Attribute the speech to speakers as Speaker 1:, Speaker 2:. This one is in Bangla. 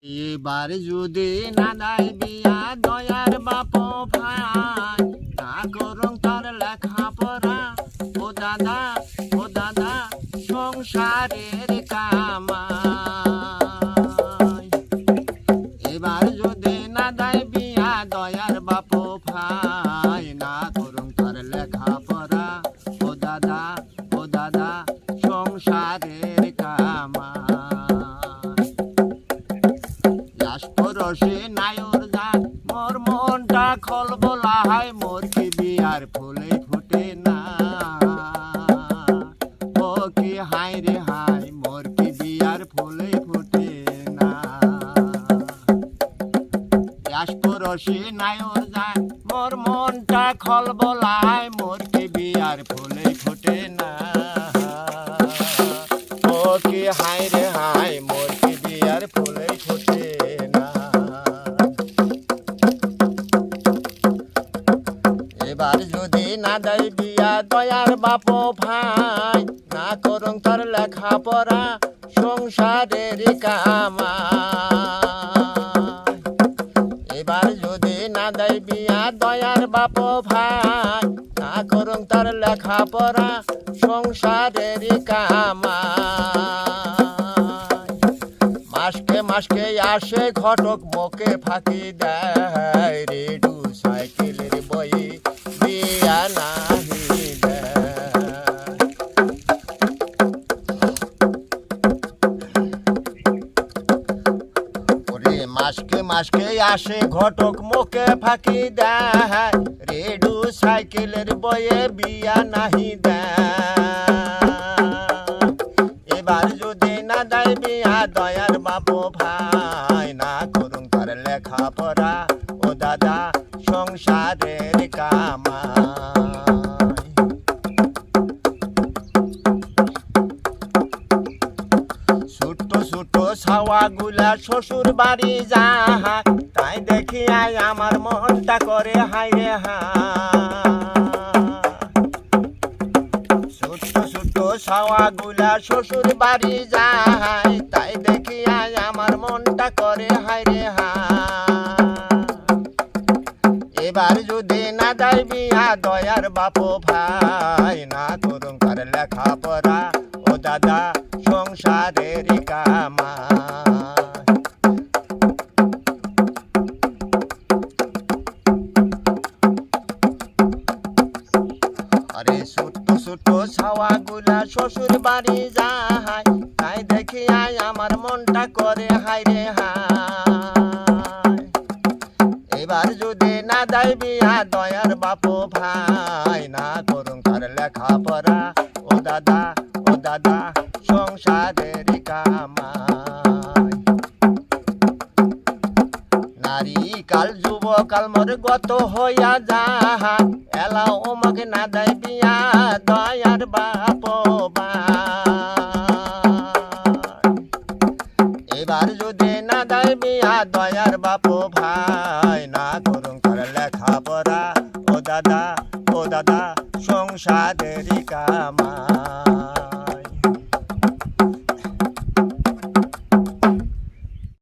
Speaker 1: এবার যদি না দেয় বিয়া দয়ার বাপ ভাই, না করুন তার লেখাপড়া। ও দাদা সংসারের কামাই। এবার যদি না দেয় বিয়া দয়ার বাপ ভাই, না করুন তার লেখাপড়া। ও দাদা সংসারের কামাই। পরশে নায়র যায় মোর মনটা খল বলা হয়, মোর কি বিয়ার ফুলে ফুটে না। ও কি হাই রে হাই, মোর কি বিয়ার ফুলে ফুটে না। পরশে নায়র যায় মোর মনটা খল বলা হয়, মোর কি বিয়ার ফুলে ফুটে না। ও কি হাই রে হাই, মোর কি বিয়ার ফুলে ফুটে না। এবার যদি না দেয় বিয়া দয়ার বাপ ভাই, না করুন তার লেখাপড়া সংসারের কামাই। এবার যদি না দেয় বিয়া দয়ার বাপ ভাই, না করুন তার লেখাপড়া সংসারের কামাই। মাসকে আসে ঘটক মুখে ফাঁকি দেয়, রেডু সাইকেলের বই বিয়া নাহি দেয়। ওরে মাসকে আসে ঘটক মুখে ফাঁকি দেয়, রেডু সাইকেলের বয়ে বিয়া নাহি দেয়। এবার যদি না দেয় বিয়া দয়ার বাপ ভাই, না করুন তার লেখাপড়া। ও দাদা সংসারের কামাই। ছোট ছাওয়া গুলা শ্বশুর বাড়ি যায়, তাই দেখিয়া আমার মনটা করে হাই রে হাই। ছোট ছাওয়া গুলা শ্বশুর বাড়ি যায়, তাই দেখিয়া আমার মনটা করে হাই রে হাই। এবার যদি না দেয় বিয়া দয়ার বাপ ভাই, না করুন তার লেখাপড়া। ও দাদা সংসারের কামাই। আরে ছোট ছাওয়া গুলা শ্বশুর বাড়ি যায়, তাই দেখিয়া আমার মনটা করে হাই রে হাই। এবার যদি না দেয় বিয়া দয়ার বাপ ভাই, না করুন তার লেখাপড়া। ও দাদা সংসারের কামাই। নারী কাল যুবকাল মোর গত হইয়া যায়, এলাও আমাকে না দেয় বিয়া দয়ার বাপ ভাই। এবার যদি না দেয় বিয়া দয়ার বাপ ভাই, না করুন তার লেখাপড়া। ও দাদা সংসারের কামাই।